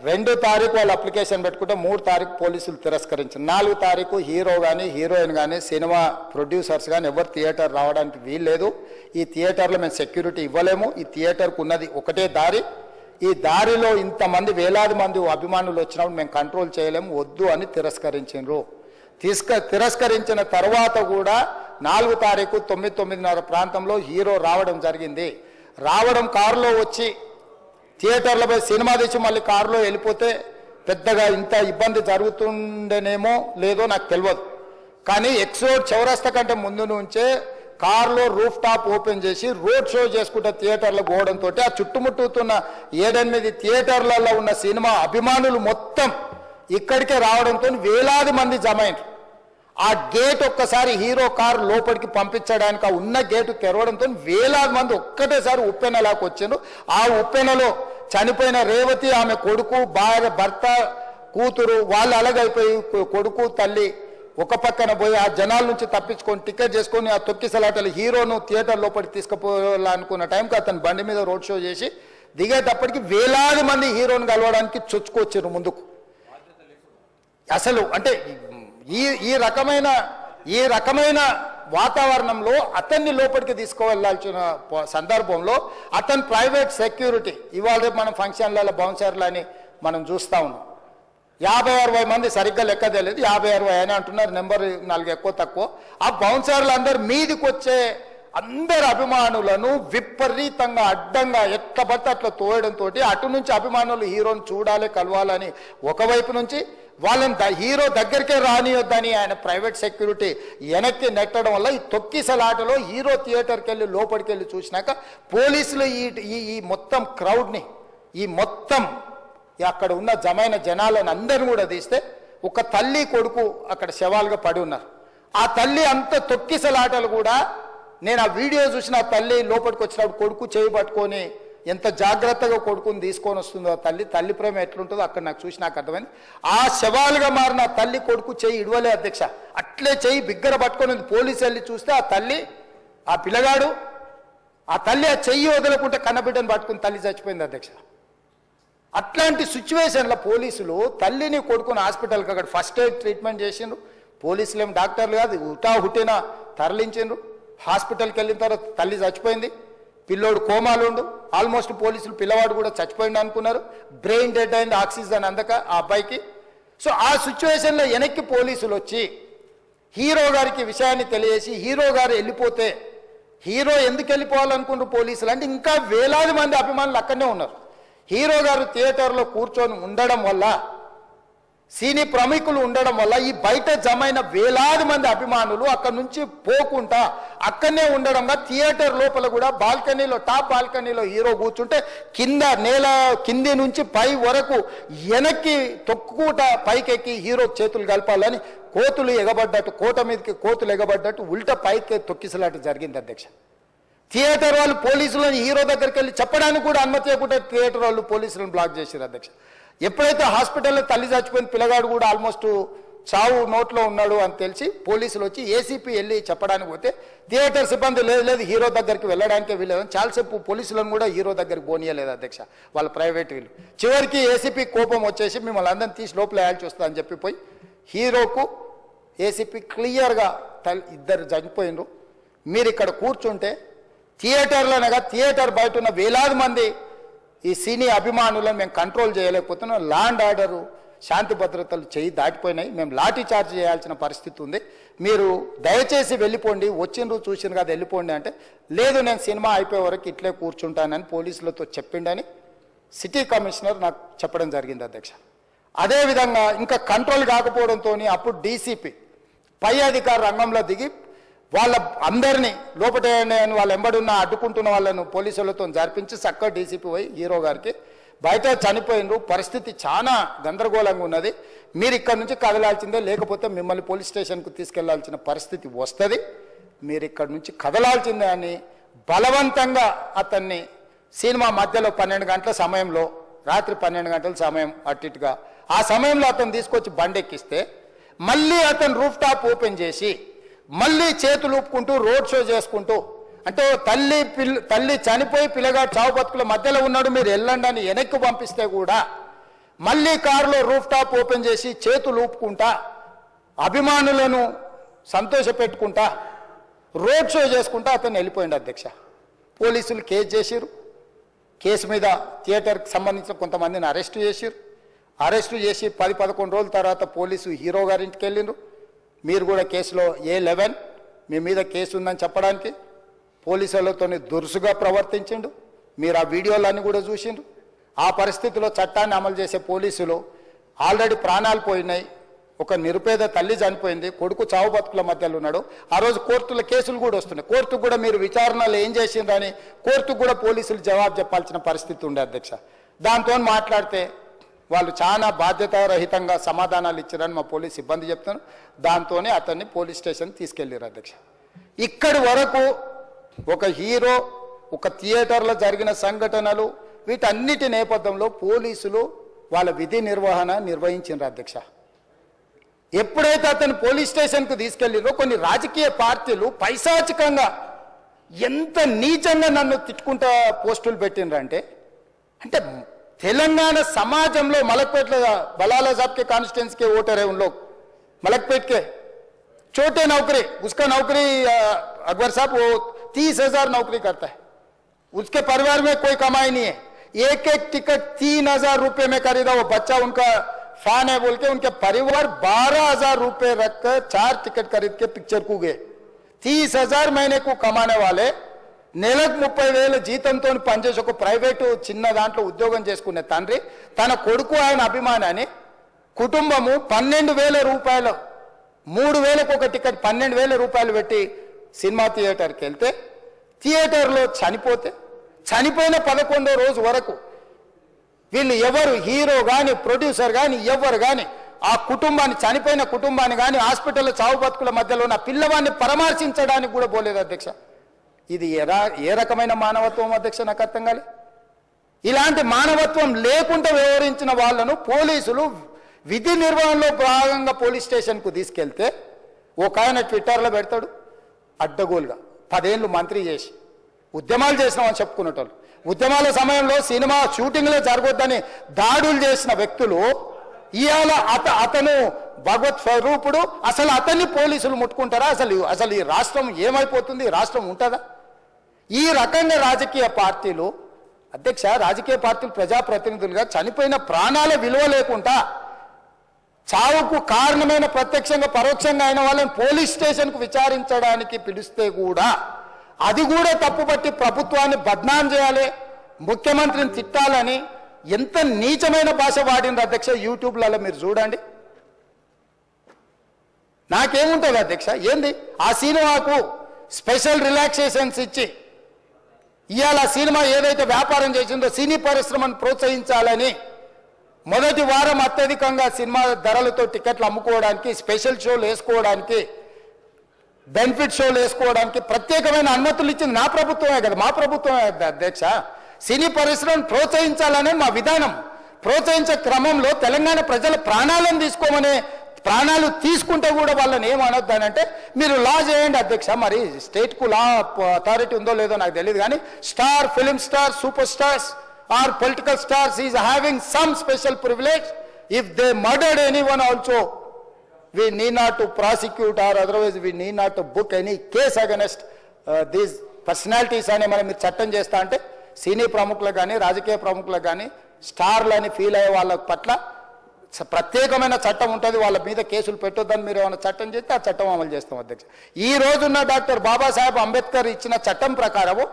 2 తారీఖు వాళ్ళు అప్లికేషన్ పెట్టుకుంటే 3 తారీఖు పోలీసులు తిరస్కరించారు. 4 తారీఖు హీరో కానీ హీరోయిన్ కానీ సినిమా ప్రొడ్యూసర్స్ కానీ ఎవరు థియేటర్ రావడానికి వీల్లేదు. ఈ థియేటర్లో మేము సెక్యూరిటీ ఇవ్వలేము. ఈ థియేటర్కు ఉన్నది ఒకటే దారి. ఈ దారిలో ఇంతమంది వేలాది మంది అభిమానులు వచ్చినప్పుడు మేము కంట్రోల్ చేయలేము, వద్దు అని తిరస్కరించారు. తిరస్కరించిన తర్వాత కూడా 4 తారీఖు 9:30 ప్రాంతంలో హీరో రావడం జరిగింది. రావడం కారులో వచ్చి థియేటర్లో పోయి సినిమా తెచ్చి మళ్ళీ కారులో వెళ్ళిపోతే పెద్దగా ఇంత ఇబ్బంది జరుగుతుండేనేమో లేదో నాకు తెలియదు. కానీ ఎక్స్రోడ్ చౌరస్తా కంటే ముందు నుంచే కారులో రూఫ్ టాప్ ఓపెన్ చేసి రోడ్ షో చేసుకుంటే థియేటర్లో పోవడంతో ఆ చుట్టుముట్టుతున్న 7-8 థియేటర్లలో ఉన్న సినిమా అభిమానులు మొత్తం ఇక్కడికే రావడంతో వేలాది మంది జమ అయ్యారు. ఆ గేట్ ఒక్కసారి హీరో కారు లోపలికి పంపించడానికి ఆ ఉన్న గేటు తెరవడంతో వేలాది మంది ఒక్కటేసారి ఉప్పెనలాకి వచ్చారు. ఆ ఉప్పెనలో చనిపోయిన రేవతి, ఆమె కొడుకు, భార్య, భర్త, కూతురు వాళ్ళు అలాగైపోయి కొడుకు తల్లి ఒక పక్కన పోయి ఆ జనాల నుంచి తప్పించుకొని టికెట్ చేసుకొని ఆ తొక్కిసలాటలు హీరోను థియేటర్ లోపలికి తీసుకుపోవాలనుకున్న టైంకి అతను బండి మీద రోడ్ షో చేసి దిగేటప్పటికి వేలాది మంది హీరోను కలవడానికి చొచ్చుకొచ్చారు ముందుకు. అసలు అంటే ఈ రకమైన వాతావరణంలో అతన్ని లోపలికి తీసుకువెళ్ళాల్సిన సందర్భంలో అతను ప్రైవేట్ సెక్యూరిటీ ఇవాళ రేపు మనం ఫంక్షన్లలో బౌన్సర్లు అని మనం చూస్తూ ఉన్నాం. 50-60 మంది సరిగ్గా లెక్క తెలియదు, 50-60 అని అంటున్నారు, నెంబర్ 4 ఎక్కువ తక్కువ. ఆ బౌన్సర్లు అందరు మీదికి వచ్చే అందరు అభిమానులను విపరీతంగా అడ్డంగా ఎట్లా పడితే అట్లా తోయడంతో అటు నుంచి అభిమానులు హీరోని చూడాలి, కలవాలని ఒకవైపు నుంచి వాళ్ళని హీరో దగ్గరికే రానియొద్దని ఆయన ప్రైవేట్ సెక్యూరిటీ వెనక్కి నెట్టడం వల్ల ఈ తొక్కిసలాటలో హీరో థియేటర్కి వెళ్ళి లోపలికి వెళ్ళి చూసినాక పోలీసులు ఈ మొత్తం క్రౌడ్ని ఈ మొత్తం అక్కడ ఉన్న జమైన జనాలను అందరిని కూడా తీస్తే ఒక తల్లి కొడుకు అక్కడ శవాలుగా పడి ఉన్నారు. ఆ తల్లి అంత తొక్కిసలాటలు కూడా నేను ఆ వీడియో చూసిన ఆ తల్లి లోపలికి వచ్చినప్పుడు కొడుకు చేయి పట్టుకొని ఎంత జాగ్రత్తగా కొడుకుని తీసుకొని వస్తుందో తల్లి ప్రేమ ఎట్లుంటుందో అక్కడ నాకు చూసి నాకు అర్థమైంది. ఆ శవాలుగా మారిన తల్లి కొడుకు చెయ్యి ఇడవలే అధ్యక్ష, అట్లే చెయ్యి బిగ్గర పట్టుకొని పోలీసు వెళ్ళి చూస్తే ఆ తల్లి ఆ పిల్లగాడు ఆ తల్లి ఆ చెయ్యి వదలకుంటే కన్నబిడ్డను పట్టుకుని తల్లి చచ్చిపోయింది అధ్యక్ష. అట్లాంటి సిచ్యువేషన్లో పోలీసులు తల్లిని కొడుకుని హాస్పిటల్కి అక్కడ ఫస్ట్ ఎయిడ్ ట్రీట్మెంట్ చేసిండ్రు. పోలీసులు ఏం డాక్టర్లు కాదు, హుటాహుటిన తరలించిండ్రు. హాస్పిటల్కి వెళ్ళిన తర్వాత తల్లి చచ్చిపోయింది, పిల్లోడు కోమాలుండు. ఆల్మోస్ట్ పోలీసులు పిల్లవాడు కూడా చచ్చిపోయింది అనుకున్నారు. బ్రెయిన్ డెడ్ అయింది, ఆక్సిజన్ అందక ఆ అబ్బాయికి. సో ఆ సిచ్యువేషన్లో వెనక్కి పోలీసులు వచ్చి హీరో గారికి విషయాన్ని తెలియజేసి హీరో గారు వెళ్ళిపోతే హీరో ఎందుకు వెళ్ళిపోవాలనుకుంటారు పోలీసులు అంటే ఇంకా వేలాది మంది అభిమానులు అక్కడనే ఉన్నారు. హీరో గారు థియేటర్లో కూర్చొని ఉండడం వల్ల సినీ ప్రముఖులు ఉండడం వల్ల ఈ బయట జమైన వేలాది మంది అభిమానులు అక్కడి నుంచి పోకుండా అక్కడనే ఉండడంగా థియేటర్ లోపల కూడా బాల్కనీలో టాప్ బాల్కనీలో హీరో కూర్చుంటే కింది నుంచి పై వరకు వెనక్కి తొక్కుట పైకెక్కి హీరో చేతులు కలపాలని కోతులు ఎగబడ్డట్టు కోట మీదకి కోతులు ఎగబడ్డట్టు ఉల్టా పైకి తొక్కిసలాట జరిగింది అధ్యక్ష. థియేటర్ వాళ్ళు పోలీసులను హీరో దగ్గరికి వెళ్ళి చెప్పడానికి కూడా అనుమతి ఇవ్వకుండా థియేటర్ వాళ్ళు పోలీసులను బ్లాక్ చేశారు అధ్యక్ష. ఎప్పుడైతే హాస్పిటల్లో తల్లి చచ్చిపోయిన పిల్లగాడు కూడా ఆల్మోస్ట్ చావు నోట్లో ఉన్నాడు అని తెలిసి పోలీసులు వచ్చి ఏసీపీ వెళ్ళి చెప్పడానికి పోతే థియేటర్ సిబ్బంది లేదు హీరో దగ్గరికి వెళ్ళడానికే వీళ్ళదని చాలాసేపు పోలీసులను కూడా హీరో దగ్గరికి పోనీయలేదు అధ్యక్ష వాళ్ళ ప్రైవేట్ వీళ్ళు. చివరికి ఏసీపీ కోపం వచ్చేసి మిమ్మల్ని అందరిని తీసి లోపల వేయాల్సి వస్తుంది అని చెప్పిపోయి హీరోకు ఏసీపీ క్లియర్గా ఇద్దరు చనిపోయినరు, మీరు ఇక్కడ కూర్చుంటే థియేటర్లోనగా థియేటర్ బయట ఉన్న వేలాది మంది ఈ సినీ అభిమానులను మేము కంట్రోల్ చేయలేకపోతున్నాం, లా అండ్ ఆర్డరు శాంతి భద్రతలు చేయి దాటిపోయినాయి, మేము లాఠీ చార్జ్ చేయాల్సిన పరిస్థితి ఉంది, మీరు దయచేసి వెళ్ళిపోండి, వచ్చిండ్రు చూసిండ్రు కదా వెళ్ళిపోండి అంటే లేదు నేను సినిమా అయిపోయే వరకు ఇట్లే కూర్చుంటానని పోలీసులతో చెప్పిండని సిటీ కమిషనర్ నాకు చెప్పడం జరిగింది అధ్యక్ష. అదేవిధంగా ఇంకా కంట్రోల్ కాకపోవడంతో అప్పుడు డీసీపీ పై అధికార రంగంలో దిగి వాళ్ళ అందరినీ లోపల వాళ్ళ ఎంబడున్న అడ్డుకుంటున్న వాళ్ళను పోలీసులతో జరిపించి చక్కగా డీసీపీ పోయి హీరో గారికి బయట చనిపోయినరు, పరిస్థితి చాలా గందరగోళంగా ఉన్నది, మీరు ఇక్కడ నుంచి కదలాల్సిందే లేకపోతే మిమ్మల్ని పోలీస్ స్టేషన్కు తీసుకెళ్లాల్సిన పరిస్థితి వస్తుంది, మీరు ఇక్కడ నుంచి కదలాల్సిందే అని బలవంతంగా అతన్ని సినిమా మధ్యలో 12 గంటల సమయంలో రాత్రి 12 గంటల సమయం అట్టిట్టుగా ఆ సమయంలో అతను తీసుకొచ్చి బండెక్కిస్తే మళ్ళీ అతను రూఫ్ టాప్ ఓపెన్ చేసి మళ్ళీ చేతులు ఊపుకుంటూ రోడ్ షో చేసుకుంటూ అంటే తల్లి చనిపోయి పిల్లగాడు చావు బతుకుల మధ్యలో ఉన్నాడు మీరు వెళ్ళండి అని వెనక్కి పంపిస్తే కూడా మళ్ళీ కారులో రూఫ్ టాప్ ఓపెన్ చేసి చేతులు ఊపుకుంటా అభిమానులను సంతోషపెట్టుకుంటా రోడ్ షో చేసుకుంటా అతను వెళ్ళిపోయింది అధ్యక్ష. పోలీసులు కేసు చేసిరు. కేసు మీద థియేటర్కి సంబంధించిన కొంతమందిని అరెస్టు చేసిరు. అరెస్టు చేసి 10-11 రోజుల తర్వాత పోలీసు హీరో గారింటికి వెళ్ళిండ్రు. మీరు కూడా కేసులో A11 మీ మీద కేసు ఉందని చెప్పడానికి పోలీసులతో దురుసుగా ప్రవర్తించిండు. మీరు ఆ వీడియోలన్నీ కూడా చూసిండ్రు. ఆ పరిస్థితిలో చట్టాన్ని అమలు చేసే పోలీసులు ఆల్రెడీ ప్రాణాలు పోయినాయి. ఒక నిరుపేద తల్లి చనిపోయింది, కొడుకు చావు బతుకుల మధ్యలో ఉన్నాడు. ఆ రోజు కోర్టుల కేసులు కూడా వస్తున్నాయి. కోర్టుకు కూడా మీరు విచారణలు ఏం చేసిండ్రని కోర్టుకు కూడా పోలీసులు జవాబు చెప్పాల్సిన పరిస్థితి ఉండే అధ్యక్ష. దాంతో మాట్లాడితే వాళ్ళు చాలా బాధ్యతారహితంగా సమాధానాలు ఇచ్చారని మా పోలీస్ సిబ్బంది చెప్తున్నారు. దాంతోనే అతన్ని పోలీస్ స్టేషన్ తీసుకెళ్లారు అధ్యక్ష. ఇక్కడి వరకు ఒక హీరో, ఒక థియేటర్లో జరిగిన సంఘటనలు, వీటన్నిటి నేపథ్యంలో పోలీసులు వాళ్ళ విధి నిర్వహణ నిర్వహించారు అధ్యక్ష. ఎప్పుడైతే అతను పోలీస్ స్టేషన్కు తీసుకెళ్ళిరో కొన్ని రాజకీయ పార్టీలు పైశాచికంగా ఎంత నీచంగా నన్ను తిట్టుకుంటా పోస్టులు పెట్టినరంటే, అంటే तेलंगाना समाजम लो मलकपेट बलाला साहब के कॉन्स्टिट्यूंस के वोटर है उन लोग मलकपेट के छोटे नौकरी उसका नौकरी अकबर साहब वो 30,000 नौकरी करता है उसके परिवार में कोई कमाई नहीं है एक एक टिकट 3,000 रुपए में खरीदा वो बच्चा उनका फैन है बोल के उनके परिवार 12,000 रुपए रखकर 4 टिकट खरीद के पिक्चर को गए 30,000 महीने को कमाने वाले నెలకు 30,000 జీతంతో పనిచేసి ఒక ప్రైవేటు చిన్న దాంట్లో ఉద్యోగం చేసుకునే తండ్రి తన కొడుకు ఆయన అభిమానాన్ని కుటుంబము 12,000 రూపాయలు 3,000కు ఒక టికెట్ 12,000 రూపాయలు పెట్టి సినిమా థియేటర్కి వెళ్తే థియేటర్లో చనిపోయిన 11వ రోజు వరకు వీళ్ళు ఎవరు హీరో గాని ప్రొడ్యూసర్ గాని ఎవరు గాని ఆ కుటుంబాన్ని చనిపోయిన కుటుంబాన్ని గాని హాస్పిటల్లో చావు బతుకుల మధ్యలో ఉన్న పిల్లవాన్ని పరామర్శించడానికి కూడా పోలేదు అధ్యక్ష. ఇది ఏ రకమైన మానవత్వం అధ్యక్ష నాకు అర్థం కాలే. ఇలాంటి మానవత్వం లేకుండా వ్యవహరించిన వాళ్ళను పోలీసులు విధి నిర్వహణలో భాగంగా పోలీస్ స్టేషన్కు తీసుకెళ్తే ఒక ఆయన ట్విట్టర్లో పెడతాడు అడ్డగోలుగా 10 ఏళ్ళు మంత్రి చేసి ఉద్యమాలు చేసినామని చెప్పుకునేటోళ్ళు ఉద్యమాల సమయంలో సినిమా షూటింగ్లో జరగొద్దని దాడులు చేసిన వ్యక్తులు ఇవాళ అతను భగవత్ స్వరూపుడు అసలు అతన్ని పోలీసులు ముట్టుకుంటారా? అసలు ఈ రాష్ట్రం ఏమైపోతుంది? రాష్ట్రం ఉంటుందా? ఈ రకంగా రాజకీయ పార్టీలు అధ్యక్ష రాజకీయ పార్టీలు ప్రజాప్రతినిధులుగా చనిపోయిన ప్రాణాల విలువ లేకుండా చావుకు కారణమైన ప్రత్యక్షంగా పరోక్షంగా అయిన వాళ్ళని పోలీస్ స్టేషన్కు విచారించడానికి పిలిస్తే కూడా అది కూడా తప్పుపట్టి ప్రభుత్వాన్ని బద్నాం చేయాలి ముఖ్యమంత్రిని తిట్టాలని ఎంత నీచమైన భాష వాడింది అధ్యక్ష. యూట్యూబ్లలో మీరు చూడండి. నాకేముంటుంది అధ్యక్ష ఏంది ఆ సినిమాకు స్పెషల్ రిలాక్సేషన్స్ ఇచ్చి ఇవాళ సినిమా ఏదైతే వ్యాపారం చేసిందో సినీ పరిశ్రమను ప్రోత్సహించాలని మొదటి వారం అత్యధికంగా సినిమా ధరలతో టికెట్లు అమ్ముకోవడానికి స్పెషల్ షోలు వేసుకోవడానికి బెనిఫిట్ షోలు వేసుకోవడానికి ప్రత్యేకమైన అనుమతులు ఇచ్చింది నా ప్రభుత్వమే కదా మా ప్రభుత్వమే అధ్యక్ష. సినీ పరిశ్రమను ప్రోత్సహించాలనే మా విధానం. ప్రోత్సహించే క్రమంలో తెలంగాణ ప్రజల ప్రాణాలను తీసుకోమనే ప్రాణాలు తీసుకుంటే కూడా వాళ్ళని ఏమనొద్దానంటే మీరు లా చేయండి అధ్యక్ష. మరి స్టేట్కు లా అథారిటీ ఉందో లేదో నాకు తెలియదు కానీ star film star super stars or political stars is having some special privilege if they murdered anyone also we need not to prosecute or otherwise we need not to book any case against these personalities అని మనం మీరు చట్టం చేస్తా అంటే సినీ ప్రముఖులకు కానీ రాజకీయ ప్రముఖులకు కానీ స్టార్లని ఫీల్ అయ్యే వాళ్ళ పట్ల ప్రత్యేకమైన చట్టం ఉంటుంది. వాళ్ళ మీద కేసులు పెట్టొద్దని మీరు ఏమైనా చట్టం చేస్తే ఆ చట్టం అమలు చేస్తాం అధ్యక్ష. ఈ రోజున్న డాక్టర్ బాబాసాహెబ్ అంబేద్కర్ ఇచ్చిన చట్టం ప్రకారము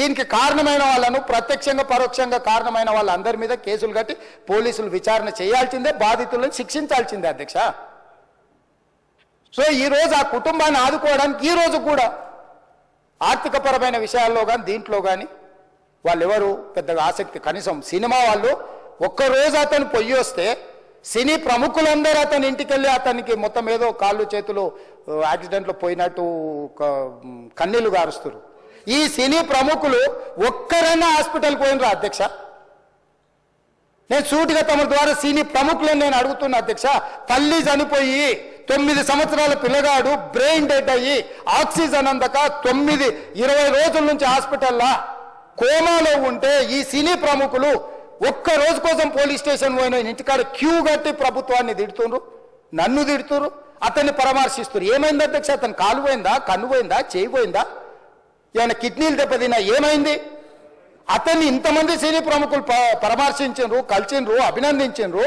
దీనికి కారణమైన వాళ్ళను ప్రత్యక్షంగా పరోక్షంగా కారణమైన వాళ్ళందరి మీద కేసులు కట్టి పోలీసులు విచారణ చేయాల్సిందే బాధితులను శిక్షించాల్సిందే అధ్యక్ష. సో ఈ రోజు ఆ కుటుంబాన్ని ఆదుకోవడానికి ఈ రోజు కూడా ఆర్థికపరమైన విషయాల్లో కానీ దీంట్లో కానీ వాళ్ళు ఎవరు పెద్దగా ఆసక్తి కనీసం సినిమా వాళ్ళు ఒక్కరోజు అతను పొయ్యి వస్తే సినీ ప్రముఖులందరూ అతని ఇంటికి వెళ్ళి అతనికి మొత్తం ఏదో కాళ్ళు చేతులు యాక్సిడెంట్లో పోయినట్టు కన్నీళ్లు గారుస్తారు. ఈ సినీ ప్రముఖులు ఒక్కరైనా హాస్పిటల్కి పోయినరా అధ్యక్ష? నేను సూటిగా తమ ద్వారా సినీ ప్రముఖులను నేను అడుగుతున్నా అధ్యక్ష. తల్లి చనిపోయి 9 సంవత్సరాల పిల్లగాడు బ్రెయిన్ డెడ్ అయ్యి ఆక్సిజన్ అందక 20 రోజుల నుంచి హాస్పిటల్లో కోమాలో ఉంటే ఈ సినీ ప్రముఖులు ఒక్క రోజు కోసం పోలీస్ స్టేషన్ పోయిన ఇంటికాడ క్యూ కట్టి ప్రభుత్వాన్ని తిడుతుండ్రు, నన్ను తిడుతురు, అతన్ని పరామర్శిస్తున్నారు. ఏమైంది అధ్యక్ష? అతను కాలు పోయిందా, కన్ను పోయిందా, చేయి పోయిందా, ఏమైనా కిడ్నీలు దెబ్బతిన్నా, ఏమైంది? అతన్ని ఇంతమంది సీనియర్ ప్రముఖులు పరామర్శించారు, కలిసిండ్రు, అభినందించారు.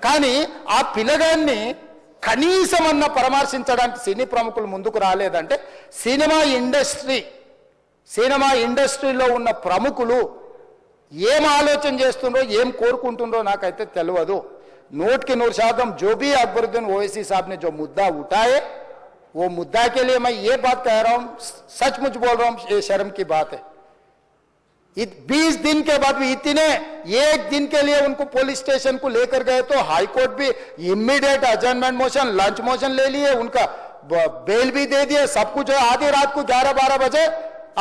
కానీ ఆ పిల్లగాన్ని కనీసం అన్న పరామర్శించడానికి సీనియర్ ప్రముఖులు ముందుకు రాలేదంటే సినిమా ఇండస్ట్రీలో ఉన్న ప్రముఖులు ఏం ఆలోచన చేస్తుండ్రో, ఏం కోరుకుంటుండ్రో నాకైతే తెలియదు. 100% जो भी अकबरुद्दीन ओवैसी साहब ने जो मुद्दा उठाए, वो मुद्दा के लिए मैं ये बात कह रहा हूं, सचमुच बोल रहा हूं, ये शर्म की बात है. 20 दिन के बाद भी एक दिन के लिए उनको पुलिस स्टेशन को लेकर गए तो हाईकोर्ट भी इमीडिएट अजर्नमेंट मोशन, लंच मोशन ले लिए, उनका बेल भी दे दिए, सब कुछ है. आधी रात को 11-12 बजे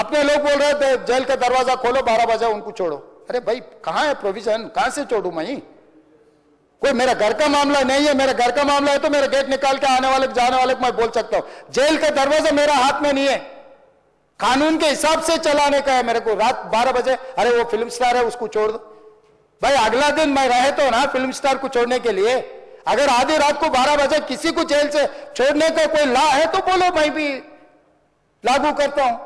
अपने लोग बोल रहे थे जेल का दरवाजा खोलो, 12 बजे उनको छोड़ो. अरे भाई कहां है प्रोविजन? कहां से छोड़ू मैं? कोई मेरा घर का मामला नहीं है. मेरा घर का मामला है तो मेरा गेट निकाल के आने वाले जाने वाले को मैं बोल सकता हूं. जेल का दरवाजा मेरा हाथ में नहीं है, कानून के हिसाब से चलाने का है मेरे को. रात 12 बजे अरे वो फिल्म स्टार है उसको छोड़ दो. भाई अगला दिन मैं रहे तो ना फिल्म स्टार को छोड़ने के लिए. अगर आधी रात को 12 बजे किसी को जेल से छोड़ने का कोई लॉ है तो बोलो, मैं भी लागू करता हूं.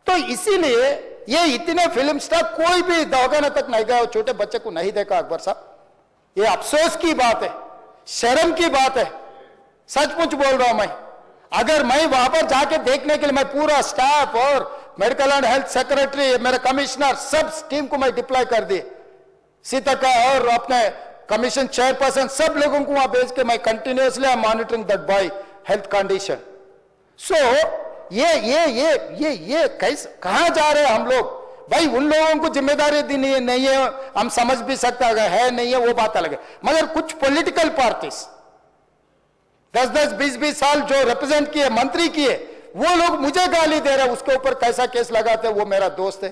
तो इसीलिए ये इतने फिल्म स्टार कोई भी दवाखाना तक नहीं गया, छोटे बच्चे को नहीं देखा अकबर साहब. ये अफसोस की बात है, शर्म की बात है. सचमुच बोल रहा हूं मैं. अगर मैं वहां पर जाके देखने के लिए मैं पूरा स्टाफ और मेडिकल एंड हेल्थ सेक्रेटरी, मेरे कमिश्नर, सब टीम को मैं डिप्लॉय कर दिए. सीता और अपने कमीशन चेयरपर्सन सब लोगों को वहां भेज के मैं continuously I monitoring that boy health condition. So ये कैसे कहां जा रहे हैं हम लोग? भाई उन लोगों को जिम्मेदारी दी नहीं है, हम समझ भी सकते है नहीं है, वो बात अलग है. मगर कुछ पॉलिटिकल पार्टीज 10-10, 20-20 साल जो रिप्रेजेंट किए, मंत्री किए, वो लोग मुझे गाली दे रहे हैं. उसके ऊपर कैसा केस लगाते हैं? वो मेरा दोस्त है.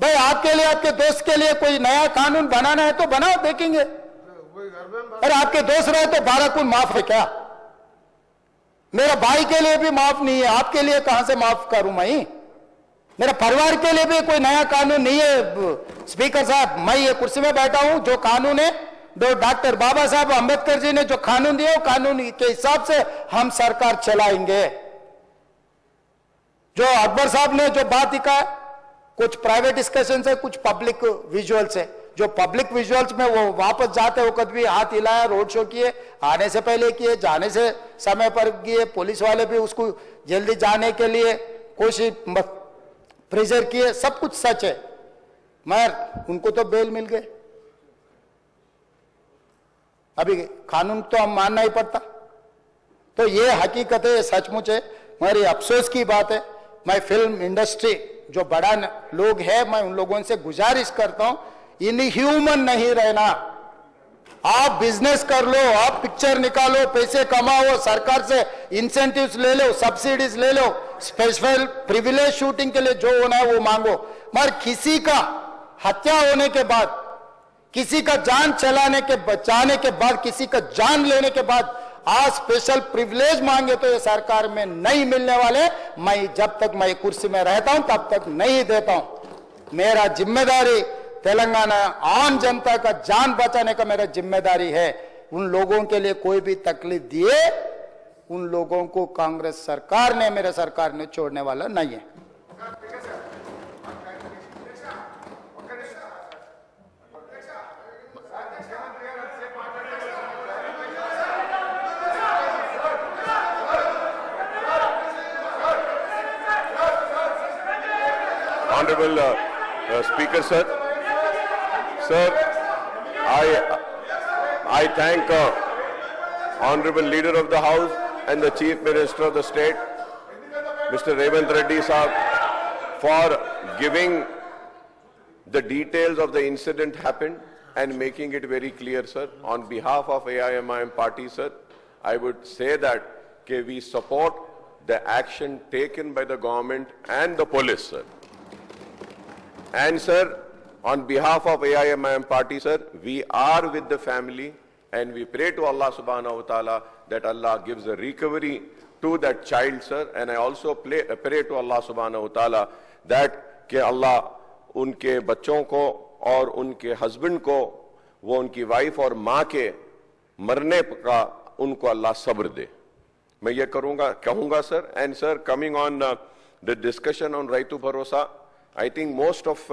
भाई आपके लिए, आपके दोस्त के लिए कोई नया कानून बनाना है तो बनाओ, देखेंगे. अरे आपके दोस्त रहे तो 12 खून माफ है क्या? मेरा भाई के लिए भी माफ नहीं है, आपके लिए कहां से माफ करूं मैं? मेरा परिवार के लिए भी कोई नया कानून नहीं है. स्पीकर साहब, मैं ये कुर्सी में बैठा हूं, जो कानून है डॉक्टर बाबा साहब अंबेडकर जी ने जो कानून दिया, वो कानून के हिसाब से हम सरकार चलाएंगे. जो अकबर साहब ने जो बात लिखा, कुछ प्राइवेट डिस्कशन है, कुछ पब्लिक विजुअल्स है. जो पब्लिक विजुअल्स में वो वापस जाते वक्त भी हाथ हिलाया, रोड शो किए, आने से पहले किए, जाने से समय पर किए, पुलिस वाले भी उसको जल्दी जाने के लिए कोशिश प्रेशर किए, सब कुछ सच है. मगर उनको तो बेल मिल गए. अभी कानून तो हम मानना ही पड़ता. तो ये हकीकत है, ये सचमुच है, मगर ये अफसोस की बात है. मैं फिल्म इंडस्ट्री जो बड़ा लोग है, मैं उन लोगों से गुजारिश करता हूं, इनह्यूमन नहीं रहना. आप बिजनेस कर लो, आप पिक्चर निकालो, पैसे कमाओ, सरकार से इंसेंटिव्स ले लो, सब्सिडीज ले लो, स्पेशल प्रिविलेज शूटिंग के लिए जो होना है वो मांगो. मगर किसी का हत्या होने के बाद, किसी का जान चलाने के बचाने के बाद, किसी का जान लेने के बाद आज स्पेशल प्रिविलेज मांगे तो ये सरकार में नहीं मिलने वाले. मैं जब तक मैं कुर्सी में रहता हूं तब तक नहीं देता हूं. मेरा जिम्मेदारी तेलंगाना आम जनता का जान बचाने का मेरा जिम्मेदारी है. उन लोगों के लिए कोई भी तकलीफ दिए, उन लोगों को कांग्रेस सरकार ने, मेरे सरकार ने छोड़ने वाला नहीं है. Honorable Speaker sir, I thank Honorable Leader of the House and the Chief Minister of the State, Mr. Revanth Reddy Sahab, for giving the details of the incident happened and making it very clear, sir. On behalf of AIMIM party, sir, I would say that we support the action taken by the government and the police, sir. And sir, on behalf of AIMIM party, sir, we are with the family and we pray to Allah subhanahu wa ta'ala that Allah gives a recovery to that child, sir. And I also pray to Allah subhanahu wa ta'ala that Allah unke bachon ko और उनके husband को, वो उनकी wife और मां के मरने का उनको अल्लाह सब्र दे। मैं ये कहूंगा sir. And sir, coming on the discussion on Rythu Bharosa, I think most of